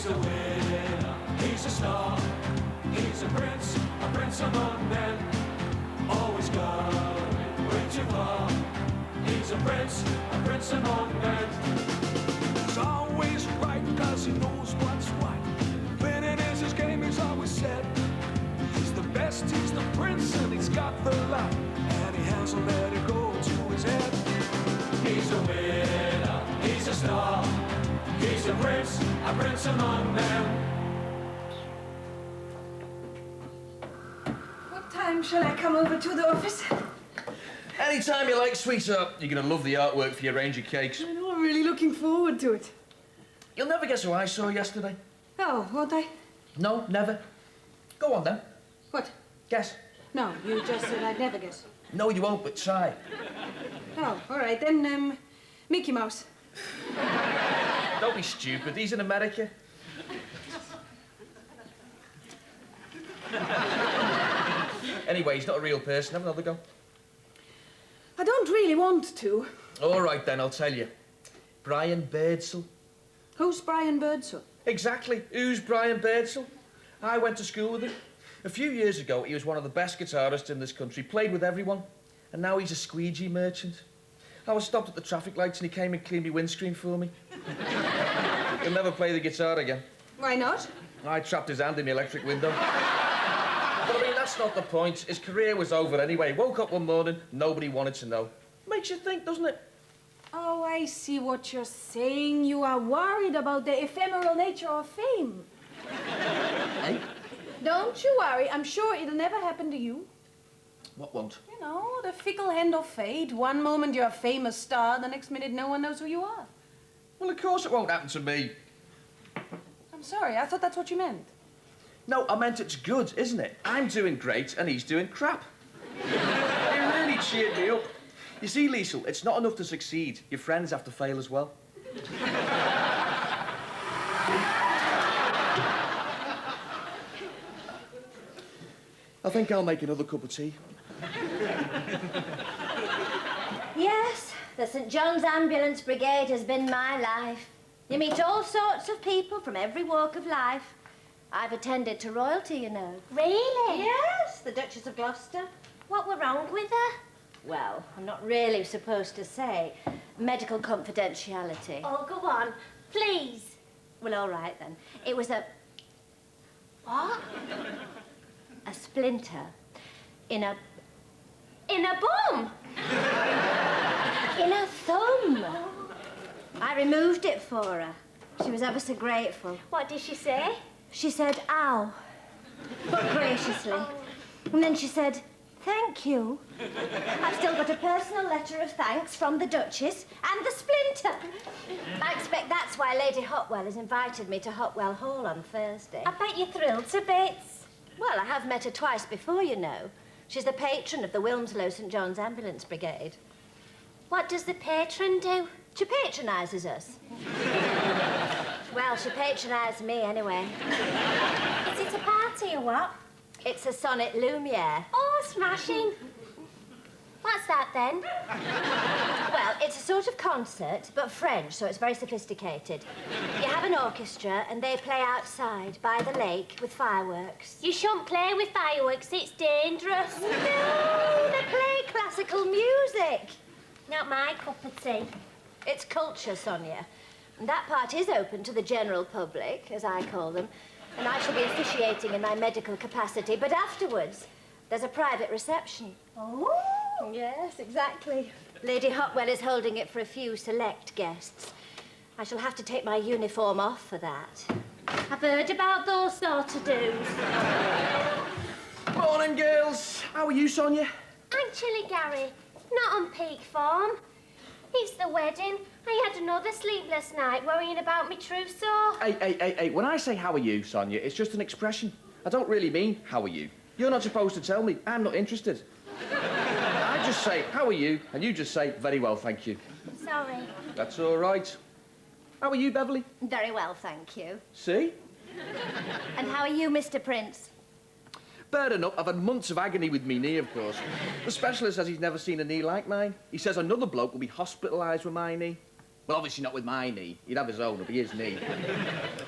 He's a winner, he's a star. He's a prince among men. Always going way too far. He's a prince among men. He's always right because he knows what's right. Winning is his game, he's always said. He's the best, he's the prince, and he's got the lot. And he hasn't let it go to his head. He's a winner, he's a star. He's a prince among men. What time shall I come over to the office? Anytime you like, sweetheart. You're going to love the artwork for your range of cakes. I know, I'm really looking forward to it. You'll never guess who I saw yesterday. Oh, won't I? No, never. Go on, then. What? Guess. No, you just said I'd never guess. No, you won't, but try. Oh, all right, then, Mickey Mouse. Don't be stupid. He's in America. Anyway, he's not a real person. Have another go. I don't really want to. All right, then, I'll tell you. Brian Birdsell. Who's Brian Birdsell? Exactly. Who's Brian Birdsell? I went to school with him. A few years ago, he was one of the best guitarists in this country, played with everyone, and now he's a squeegee merchant. I was stopped at the traffic lights and he came and cleaned my windscreen for me. He'll never play the guitar again. Why not? I trapped his hand in the electric window. But I mean, that's not the point. His career was over anyway. Woke up one morning, nobody wanted to know. Makes you think, doesn't it? Oh, I see what you're saying. You are worried about the ephemeral nature of fame. Eh? Don't you worry. I'm sure it'll never happen to you. What won't? You know, the fickle hand of fate. One moment you're a famous star, the next minute no one knows who you are. Well, of course it won't happen to me. I'm sorry, I thought that's what you meant. No, I meant it's good, isn't it? I'm doing great and he's doing crap. It really cheered me up. You see, Liesl, it's not enough to succeed. Your friends have to fail as well. I think I'll make another cup of tea. Yes, the St. John's Ambulance Brigade has been my life. You meet all sorts of people from every walk of life. I've attended to royalty, you know. Really? Yes, the Duchess of Gloucester. What were wrong with her? Well, I'm not really supposed to say. Medical confidentiality. Oh, go on, please. Well, all right, then. It was a... What? a splinter in a... In a bum? in her thumb. I removed it for her. She was ever so grateful. What did she say? She said, ow, but graciously. And then she said, thank you. I've still got a personal letter of thanks from the Duchess and the splinter. I expect that's why Lady Hotwell has invited me to Hotwell Hall on Thursday. I bet you're thrilled to bits. Well, I have met her twice before, you know. She's the patron of the Wilmslow St. John's Ambulance Brigade. What does the patron do? She patronises us. Well, she patronised me anyway. Is it a party or what? It's a sonnet Lumiere. Oh, smashing. What's that then? Well, it's a sort of concert, but French, so it's very sophisticated. You have an orchestra and they play outside by the lake with fireworks. You shouldn't play with fireworks, it's dangerous. No, they play classical music. Not my cup of tea. It's culture, Sonia. And that part is open to the general public, as I call them, and I shall be officiating in my medical capacity, but afterwards, there's a private reception. Oh? Yes, exactly. Lady Hotwell is holding it for a few select guests. I shall have to take my uniform off for that. I've heard about those sort of do's. Morning, girls. How are you, Sonia? Actually, Gary, not on peak form. It's the wedding. I had another sleepless night worrying about me trousseau. Hey, when I say how are you, Sonia, it's just an expression. I don't really mean how are you. You're not supposed to tell me. I'm not interested. I just say, how are you? And you just say, very well, thank you. Sorry. That's all right. How are you, Beverly? Very well, thank you. See? And how are you, Mr. Prince? Bad enough, I've had months of agony with me knee, of course. The specialist says he's never seen a knee like mine. He says another bloke will be hospitalised with my knee. Well, obviously not with my knee. He'd have his own, it'll be his knee.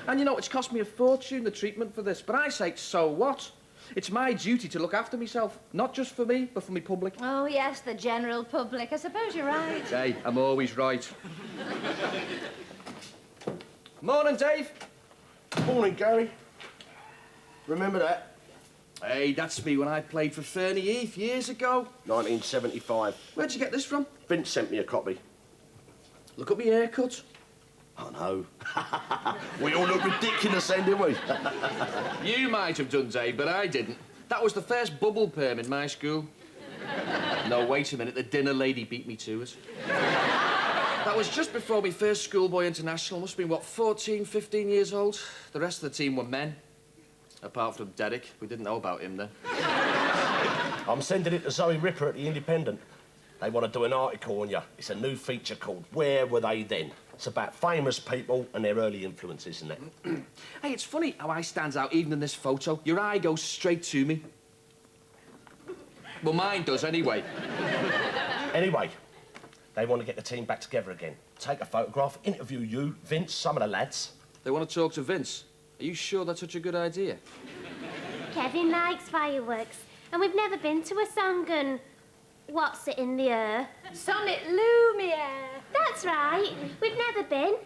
And you know, it's cost me a fortune, the treatment for this. But I say, so what? It's my duty to look after myself. Not just for me, but for me public. Oh, yes, the general public. I suppose you're right. Hey, I'm always right. Morning, Dave. Morning, Gary. Remember that? Hey, that's me when I played for Fernie Heath years ago. 1975. Where'd you get this from? Vince sent me a copy. Look at me haircut. I know. We all look ridiculous then, didn't we? You might have done, Dave, but I didn't. That was the first bubble perm in my school. No, wait a minute. The dinner lady beat me to it. That was just before my first schoolboy international. Must have been, what, 14, 15 years old? The rest of the team were men. Apart from Derek. We didn't know about him then. I'm sending it to Zoe Ripper at the Independent. They want to do an article on you. It's a new feature called Where Were They Then? It's about famous people and their early influences, isn't it? Hey, it's funny how I stands out even in this photo. Your eye goes straight to me. Well, mine does anyway. Anyway, they want to get the team back together again. Take a photograph, interview you, Vince, some of the lads. They want to talk to Vince. Are you sure that's such a good idea? Kevin likes fireworks, and we've never been to a song and... What's it in the air? Sonnet Lumiere. That's right. We've never been.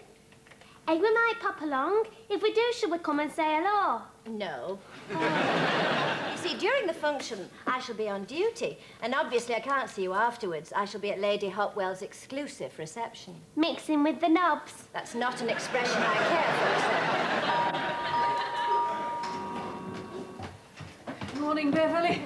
Hey, we might pop along. If we do, shall we come and say hello? No. You see, during the function, I shall be on duty, and obviously I can't see you afterwards. I shall be at Lady Hopwell's exclusive reception. Mixing with the knobs. That's not an expression I care for, sir. Morning, Beverly.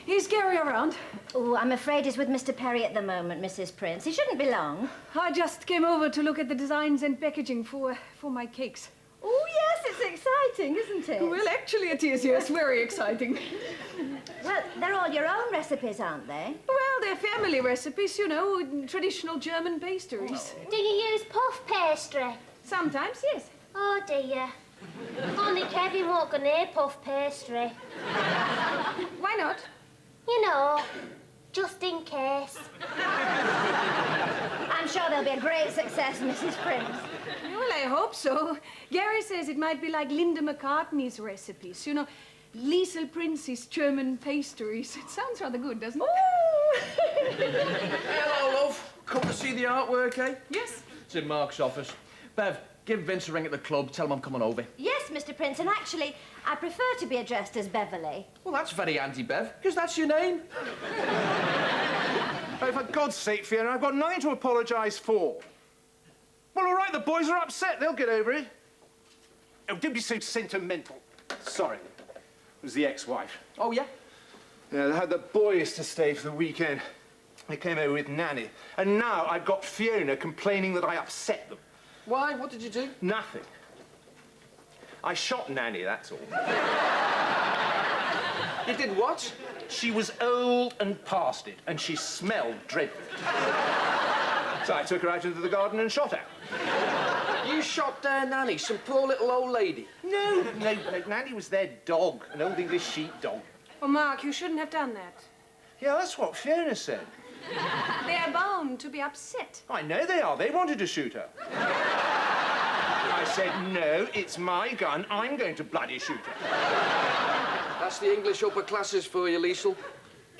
Is Gary around? Oh, I'm afraid he's with Mr. Perry at the moment, Mrs. Prince. He shouldn't be long. I just came over to look at the designs and packaging for my cakes. Oh, yes, it's exciting, isn't it? Well, actually it is, yes, very exciting. Well, they're all your own recipes, aren't they? Well, they're family recipes, you know, traditional German pastries. Do you use puff pastry? Sometimes, yes. Oh, dear. Only Kevin won't go near puff pastry. Why not? You know, just in case. I'm sure they'll be a great success, Mrs. Prince. Well, I hope so. Gary says it might be like Linda McCartney's recipes. You know, Liesel Prince's German pastries. It sounds rather good, doesn't it? Hello, love. Come to see the artwork, eh? Yes. It's in Mark's office. Bev, give Vince a ring at the club. Tell him I'm coming over. Yes, Mr. Prince, and actually, I prefer to be addressed as Beverly. Well, that's very handy, Bev, because that's your name. Oh, for God's sake, Fiona, I've got nothing to apologise for. Well, all right, the boys are upset. They'll get over it. Oh, don't be so sentimental. Sorry. It was the ex-wife. Oh, yeah? Yeah, they had the boys to stay for the weekend. They came over with Nanny. And now I've got Fiona complaining that I upset them. Why? What did you do? Nothing. I shot Nanny, that's all. You did what? She was old and past it, and she smelled dreadful. So I took her out into the garden and shot her. You shot their nanny, some poor little old lady. No, Nanny was their dog, an old English sheepdog. Oh, Mark, you shouldn't have done that. Yeah, that's what Fiona said. They are bound to be upset. I know they are. They wanted to shoot her. I said, no, it's my gun. I'm going to bloody shoot her. That's the English upper classes for you, Liesel.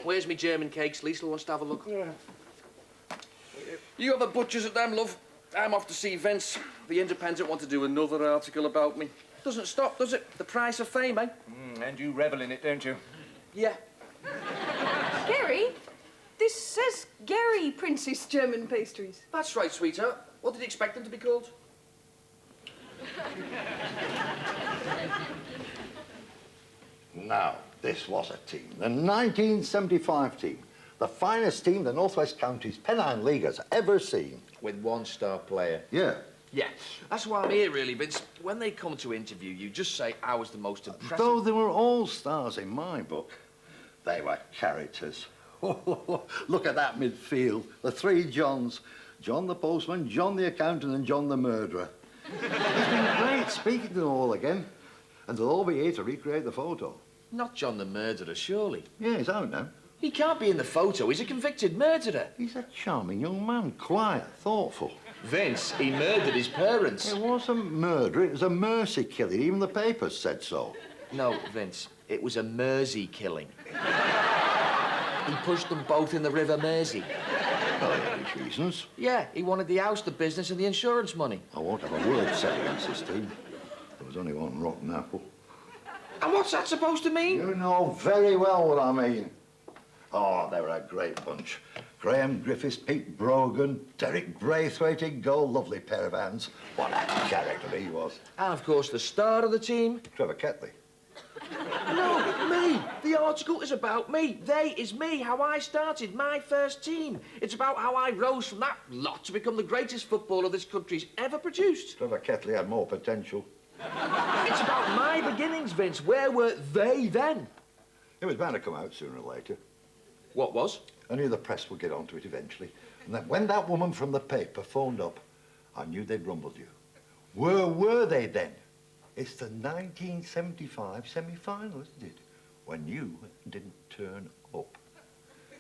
Where's me German cakes? Liesel wants to have a look. Yeah. You have a butcher's at them, love. I'm off to see Vince. The Independent want to do another article about me. Doesn't stop, does it? The price of fame, eh? And you revel in it, don't you? Yeah. Gary, this says Gary Prince's German pastries. That's right, sweetheart. What did you expect them to be called? Now, this was a team, the 1975 team. The finest team the Northwest Counties Pennine League has ever seen. With one star player. Yeah. Yeah. That's why I'm here, really, Vince. When they come to interview you, just say I was the most impressive. Though they were all stars in my book, they were characters. Look at that midfield. The three Johns. John the postman, John the accountant, and John the murderer. It's been great speaking to them all again. And they'll all be here to recreate the photo. Not John the murderer, surely. Yeah, he's out now. He can't be in the photo. He's a convicted murderer. He's a charming young man, quiet, thoughtful. Vince, he murdered his parents. It wasn't murder, it was a mercy killing. Even the papers said so. No, Vince, it was a Mersey killing. He pushed them both in the River Mersey. Well, he had his reasons. Yeah, he wanted the house, the business and the insurance money. I won't have a word said against this team. There was only one rotten apple. And what's that supposed to mean? You know very well what I mean. Oh, they were a great bunch. Graham Griffiths, Pete Brogan, Derek Braithwaite in goal. Lovely pair of hands. What a character he was. And, of course, the star of the team. Trevor Ketley. No, me. The article is about me. They is me, how I started, my first team. It's about how I rose from that lot to become the greatest footballer this country's ever produced. Trevor Ketley had more potential. It's about my beginnings, Vince. Where were they then? It was bound to come out sooner or later. What was? I knew the press would get onto it eventually. And that when that woman from the paper phoned up, I knew they'd rumbled you. Where were they then? It's the 1975 semi-final, isn't it? When you didn't turn up.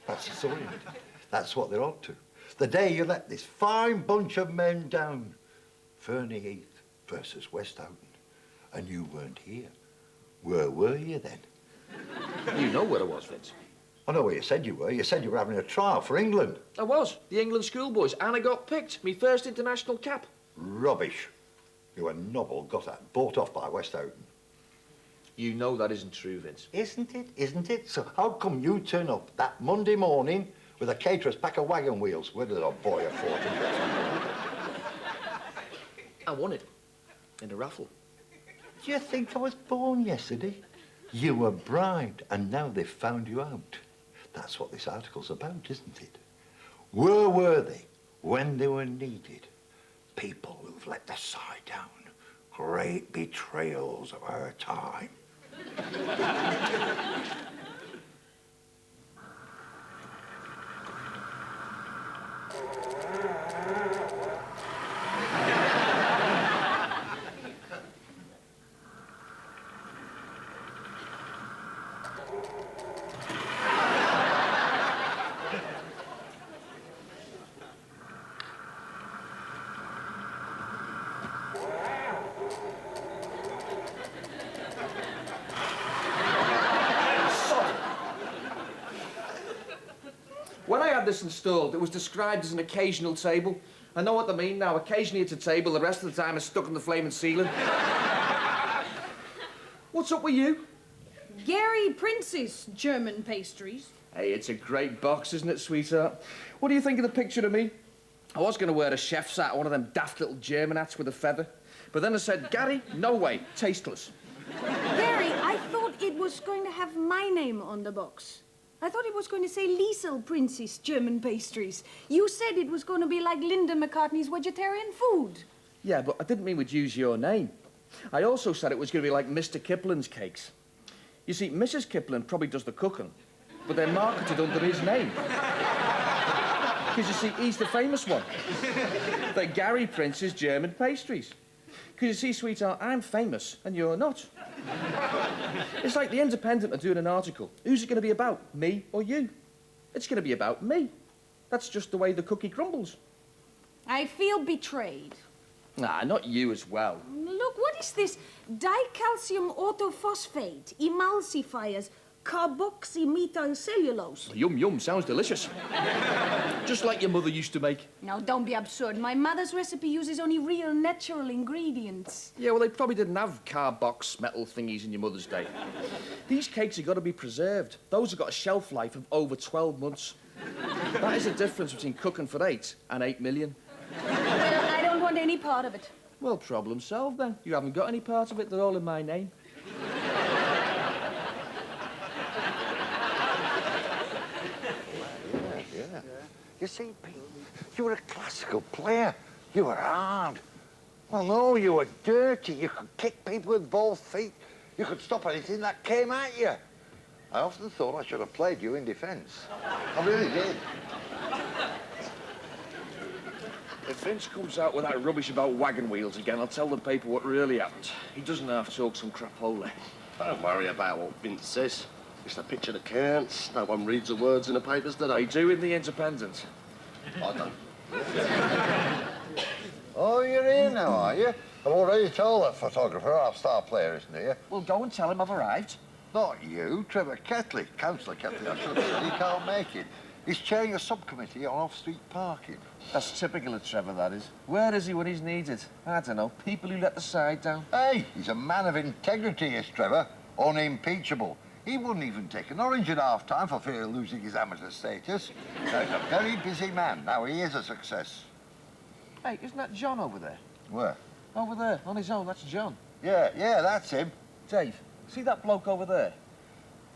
That's the story, isn't it? That's what they're up to. The day you let this fine bunch of men down. Fernie Heath versus West Houghton. And you weren't here. Where were you then? You know where I was, Vince. I know where you said you were. You said you were having a trial for England. I was. The England schoolboys. And I got picked. Me first international cap. Rubbish. You were nobble, got at, bought off by West Houghton. You know that isn't true, Vince. Isn't it? Isn't it? So how come you turn up that Monday morning with a caterer's pack of wagon wheels? Where did a boy of 14 get from? I won it. In a raffle. Do you think I was born yesterday? You were bribed, and now they've found you out. That's what this article's about, isn't it? Where were they when they were needed? People who've let the side down. Great betrayals of our time. When I had this installed, it was described as an occasional table. I know what they mean now. Occasionally it's a table, the rest of the time it's stuck in the flaming ceiling. What's up with you? Gary Prince's German pastries. Hey, it's a great box, isn't it, sweetheart? What do you think of the picture of me? I was going to wear a chef's hat, one of them daft little German hats with a feather. But then I said, Gary, no way, tasteless. Gary, I thought it was going to have my name on the box. I thought it was going to say Liesel Prince's German pastries. You said it was going to be like Linda McCartney's vegetarian food. Yeah, but I didn't mean we'd use your name. I also said it was going to be like Mr. Kipling's cakes. You see, Mrs. Kipling probably does the cooking, but they're marketed under his name. Because, you see, he's the famous one. They're Gary Prince's German pastries. Because, you see, sweetheart, I'm famous and you're not. It's like the Independent are doing an article. Who's it going to be about, me or you? It's going to be about me. That's just the way the cookie crumbles. I feel betrayed. Nah, not you as well. Look, what is this? Dicalcium autophosphate, emulsifiers, carboxymethylcellulose. Yum, yum, sounds delicious. Just like your mother used to make. Now, don't be absurd. My mother's recipe uses only real natural ingredients. Yeah, well, they probably didn't have carbox metal thingies in your mother's day. These cakes have got to be preserved. Those have got a shelf life of over 12 months. That is the difference between cooking for 8 and 8 million. Well, I don't want any part of it. Well, problem solved then. You haven't got any part of it. They're all in my name. Yeah. You see, Pete, you were a classical player. You were hard. Well, no, you were dirty. You could kick people with both feet. You could stop anything that came at you. I often thought I should have played you in defence. I really did. If Vince comes out with that rubbish about wagon wheels again, I'll tell the paper what really happened. He doesn't have to talk some crapola. Don't worry about what Vince says. It's the picture that counts. No one reads the words in the papers, do They they? do in the Independent. I don't. Oh, you're here now, are you? I've already told that photographer our star player isn't here. Well, go and tell him I've arrived. Not you, Trevor Ketley. Councillor Ketley, I should have said. He can't make it. He's chairing a subcommittee on off-street parking. That's typical of Trevor, that is. Where is he when he's needed? I don't know. People who let the side down. Hey, he's a man of integrity, is Trevor. Unimpeachable. He wouldn't even take an orange at half-time for fear of losing his amateur status. He's a very busy man. Now, he is a success. Hey, isn't that John over there? Where? Over there, on his own, that's John. Yeah, that's him. Dave, see that bloke over there?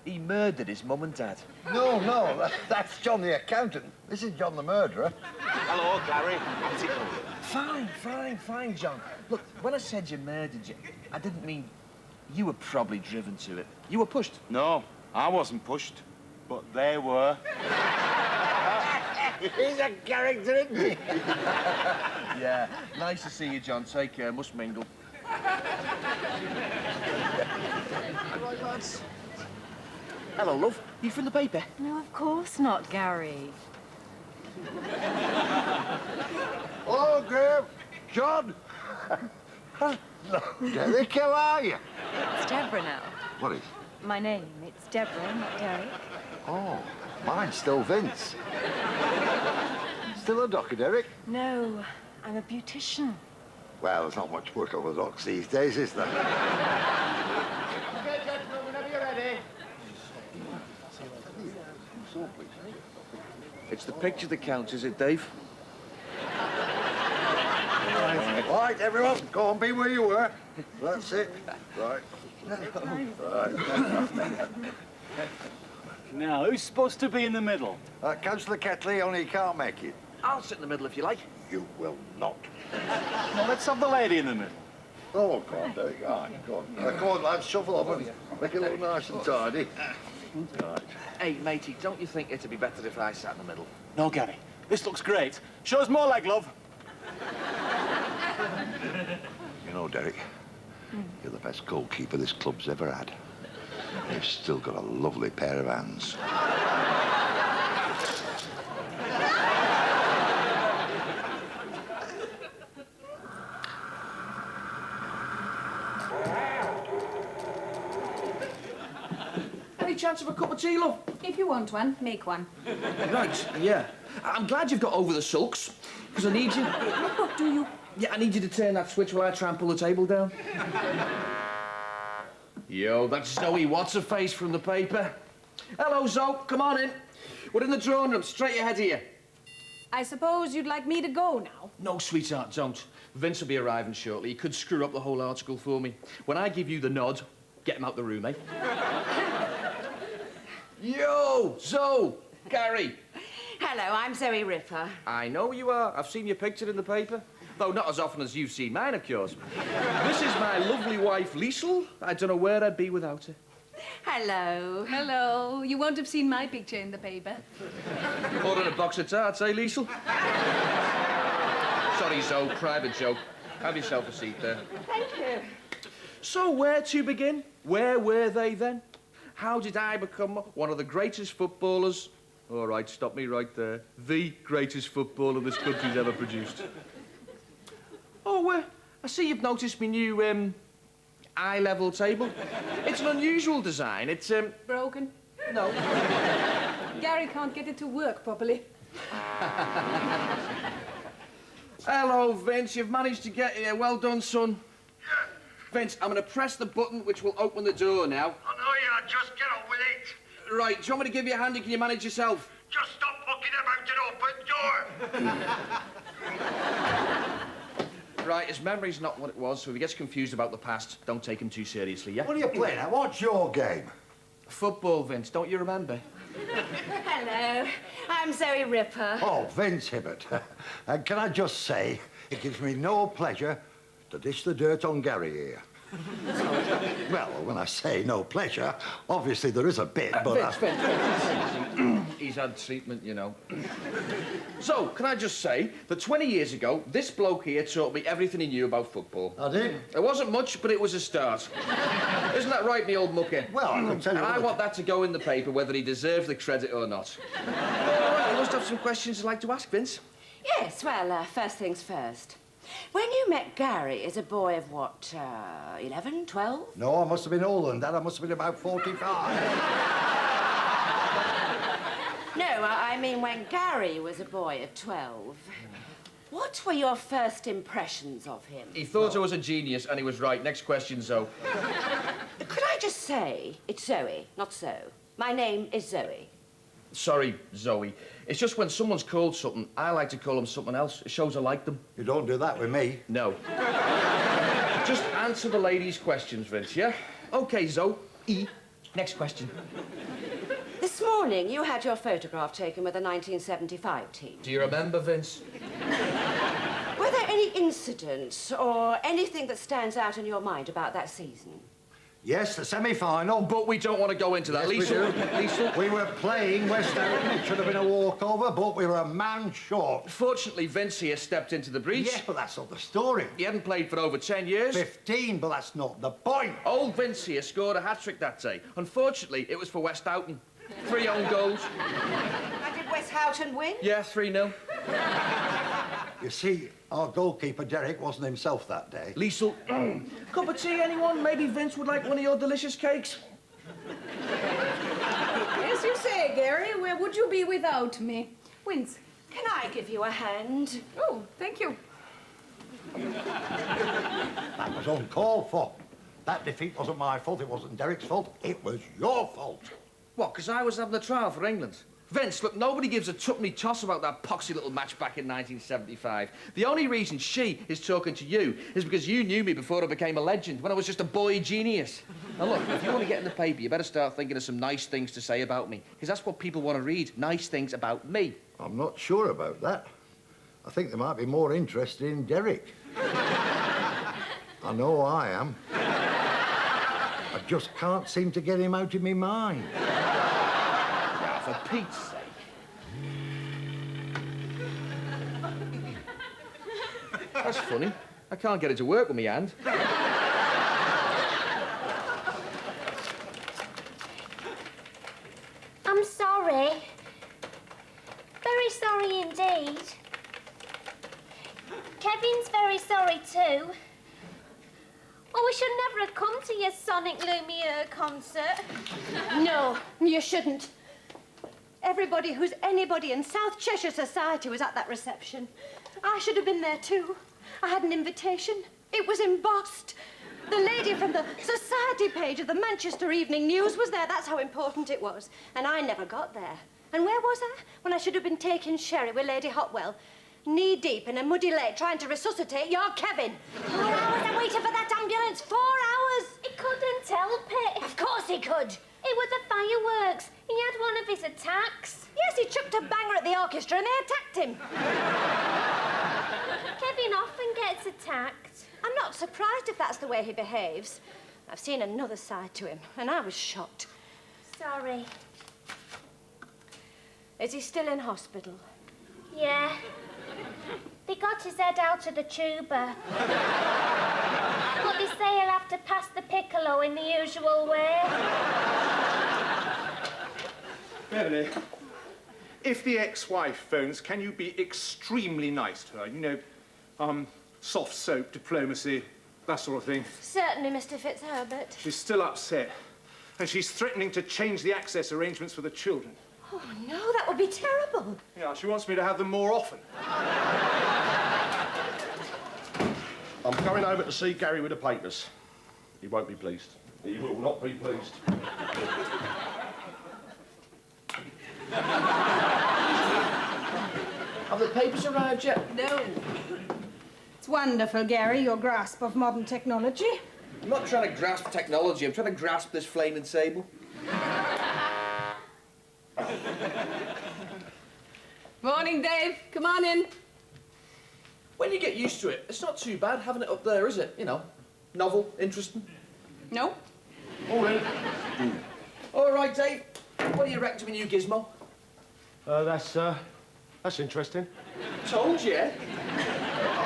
He murdered his mum and dad. No, that's John the accountant. This is John the murderer. Hello, Gary. How's it going? Fine, John. Look, when I said you murdered you, I didn't mean you were probably driven to it. You were pushed. No, I wasn't pushed, but they were. He's a character, isn't he? Yeah, nice to see you, John. Take care, must mingle. Right, lads. Hello, love. You from the paper? No, of course not, Gary. Hello, Graham. John. No, Derek, how are you? It's Deborah now. What is? My name. It's Deborah, not Derek. Oh, mine's still Vince. Still a docker, Derek? No, I'm a beautician. Well, there's not much work on the docks these days, is there? Okay, gentlemen, whenever you're ready. It's the picture that counts, is it, Dave? Right, everyone, go on, be where you were. That's it. Right. Now, who's supposed to be in the middle? Councillor Ketley, only he can't make it. I'll sit in the middle if you like. You will not. Well, let's have the lady in the middle. Oh, go on, Derek. All right, go on. Come on, lads, shuffle up and make it look nice and tidy. Right. Hey, matey, don't you think it'd be better if I sat in the middle? No, Gary. This looks great. Show us more leg, love. You know, Derek, you're the best goalkeeper this club's ever had. You've still got a lovely pair of hands. Any chance of a cup of tea, love? If you want one, make one. Right, yeah. I'm glad you've got over the sulks, because I need you. What do you? Yeah, I need you to turn that switch while I try and pull the table down. Yo, that's Zoe What's-Her-Face from the paper. Hello, Zoe. Come on in. We're in the drawing room, straight ahead here. I suppose you'd like me to go now? No, sweetheart, don't. Vince will be arriving shortly. He could screw up the whole article for me. When I give you the nod, get him out the room, eh? Yo, Zoe, Gary. Hello, I'm Zoe Ripper. I know you are. I've seen your picture in the paper. Though not as often as you've seen mine, of course. This is my lovely wife, Liesl. I don't know where I'd be without her. Hello. Hello. You won't have seen my picture in the paper. Ordering a box of tarts, eh, Liesl? Sorry, Zoe, private joke. Have yourself a seat there. Thank you. So, where to begin? Where were they then? How did I become one of the greatest footballers? All right, stop me right there. The greatest footballer this country's ever produced. Oh, I see you've noticed my new, eye-level table. It's an unusual design. It's, Broken? No. Gary can't get it to work properly. Hello, Vince. You've managed to get here. Well done, son. Yeah. Vince, I'm going to press the button which will open the door now. I know you. Just get on with it. Right, do you want me to give you a hand or can you manage yourself? Just stop fucking about an open door. Right, his memory's not what it was, so if he gets confused about the past, don't take him too seriously, yeah? What are you playing at? What's your game? Football, Vince, don't you remember? Hello, I'm Zoe Ripper. Oh, Vince Hibbert. And can I just say, it gives me no pleasure to dish the dirt on Gary here. Well, when I say no pleasure, obviously there is a bit, but... Vince. He's had treatment, you know. So, can I just say that 20 years ago, this bloke here taught me everything he knew about football. I did? It wasn't much, but it was a start. Isn't that right, me old mucker? Well, I can tell you... And I want that to go in the paper, whether he deserves the credit or not. All right, you must have some questions you'd like to ask, Vince. Yes, well, first things first. When you met Gary as a boy of what, 11, 12? No, I must have been older than that. I must have been about 45. No, I mean when Gary was a boy of 12. What were your first impressions of him? He thought I was a genius, and he was right. Next question, Zoe. Could I just say, it's Zoe, not So. My name is Zoe. Sorry, Zoe. It's just when someone's called something, I like to call them something else. It shows I like them. You don't do that with me. No. Just answer the ladies' questions, Vince, yeah? OK, Zoe. Next question. This morning, you had your photograph taken with the 1975 team. Do you remember, Vince? Were there any incidents or anything that stands out in your mind about that season? Yes, the semi-final. But we don't want to go into that. Yes, Lisa, we do. Lisa? We were playing West Ham. It should have been a walkover, but we were a man short. Fortunately, Vince here stepped into the breach. Yes, but that's not the story. He hadn't played for over 10 years. 15, but that's not the point. Old Vince here scored a hat-trick that day. Unfortunately, it was for West Houghton. 3 own goals. And did West Houghton win? Yeah, 3-0. You see, our goalkeeper, Derek, wasn't himself that day. Liesl, cup of tea, anyone? Maybe Vince would like one of your delicious cakes? Yes, you say, Gary. Where would you be without me? Vince. Can I give you a hand? Oh, thank you. That was uncalled for. That defeat wasn't my fault. It wasn't Derek's fault. It was your fault. What, because I was having a trial for England? Vince, look, nobody gives a tuppenny toss about that poxy little match back in 1975. The only reason she is talking to you is because you knew me before I became a legend, when I was just a boy genius. Now, look, if you want to get in the paper, you better start thinking of some nice things to say about me, because that's what people want to read, nice things about me. I'm not sure about that. I think they might be more interested in Derek. I know I am. I just can't seem to get him out of my mind. For Pete's sake. That's funny. I can't get it to work with my hand. I'm sorry. Very sorry indeed. Kevin's very sorry too. Oh, we should never have come to your Sonic Lumiere concert. No, you shouldn't. Everybody who's anybody in South Cheshire society was at that reception. I should have been there too. I had an invitation. It was embossed. The lady from the society page of the Manchester Evening News was there. That's how important it was. And I never got there. And where was I? When I should have been taking sherry with Lady Hotwell, knee-deep in a muddy lake trying to resuscitate your Kevin. 4 hours I waited for that ambulance. 4 hours. He couldn't help it. Of course he could. It was the fireworks. He had one of his attacks. Yes, he chucked a banger at the orchestra and they attacked him. Kevin often gets attacked. I'm not surprised if that's the way he behaves. I've seen another side to him, and I was shocked. Sorry. Is he still in hospital? Yeah. They got his head out of the tuba. But they say he'll have to pass the piccolo in the usual way. Beverly, if the ex-wife phones, can you be extremely nice to her? You know, soft soap, diplomacy, that sort of thing. Certainly, Mr. Fitzherbert. She's still upset, and she's threatening to change the access arrangements for the children. Oh, no, that would be terrible. Yeah, she wants me to have them more often. I'm going over to see Gary with the papers. He won't be pleased. He will not be pleased. Have the papers arrived yet? No. It's wonderful, Gary, your grasp of modern technology. I'm not trying to grasp technology. I'm trying to grasp this flaming table. Morning, Dave. Come on in. When you get used to it, it's not too bad having it up there, is it? You know, novel, interesting. No? All right. All right, Dave. What do you reckon to my new gizmo? That's interesting. Told you.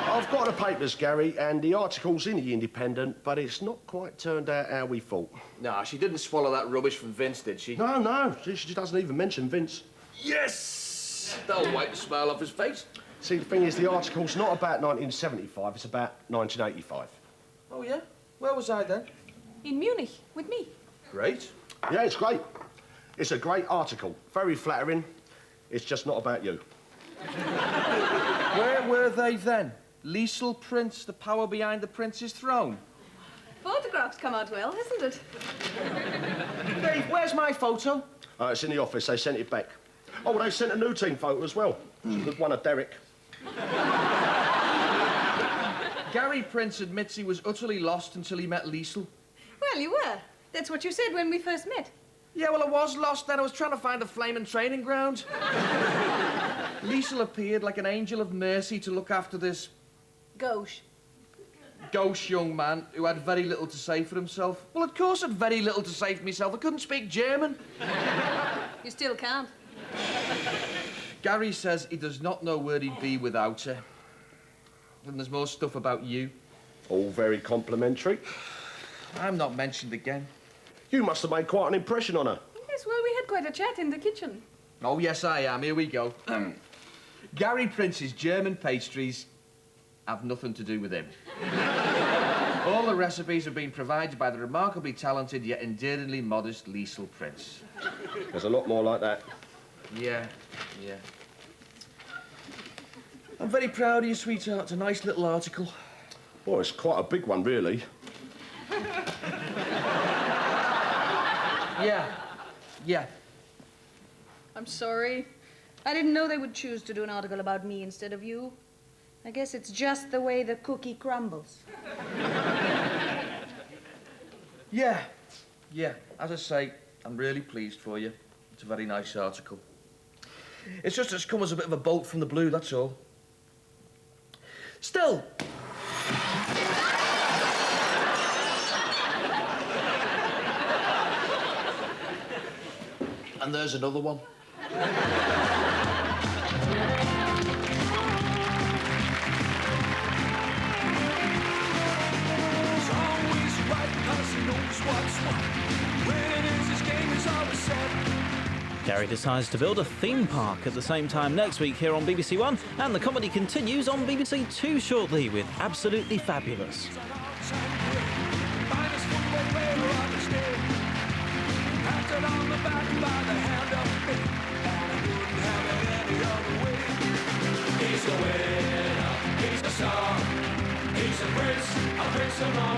I've got the papers, Gary, and the article's in the Independent, but it's not quite turned out how we thought. No, she didn't swallow that rubbish from Vince, did she? No, she doesn't even mention Vince. Yes! That'll wipe the smile off his face. See, the thing is, the article's not about 1975, it's about 1985. Oh, yeah? Where was I then? In Munich, with me. Great. Yeah, it's great. It's a great article. Very flattering. It's just not about you. Where were they then? Liesl Prince, the power behind the prince's throne. Photographs come out well, hasn't it? Dave, where's my photo? It's in the office. They sent it back. Oh, they sent a new team photo as well. The one of Derek. Gary Prince admits he was utterly lost until he met Liesl. Well, you were. That's what you said when we first met. Yeah, well, I was lost then. I was trying to find a flaming training ground. Liesl appeared like an angel of mercy to look after this Gauche. gauche young man who had very little to say for himself. Well, of course I had very little to say for myself. I couldn't speak German. You still can't. Gary says he does not know where he'd be without her. And there's more stuff about you. All very complimentary. I'm not mentioned again. You must have made quite an impression on her. Yes, well, we had quite a chat in the kitchen. Oh, yes, I am. Here we go. Gary Prince's German pastries have nothing to do with him. All the recipes have been provided by the remarkably talented yet endearingly modest Liesl Prince. There's a lot more like that. Yeah. I'm very proud of you, sweetheart. It's a nice little article. Well, it's quite a big one, really. Yeah. I'm sorry. I didn't know they would choose to do an article about me instead of you. I guess it's just the way the cookie crumbles. Yeah. As I say, I'm really pleased for you. It's a very nice article. It's just it's come as a bit of a bolt from the blue, that's all. Still. And there's another one. Gary decides to build a theme park at the same time next week here on BBC One, and the comedy continues on BBC Two shortly with Absolutely Fabulous. He's a winner, he's a star, he's a prince among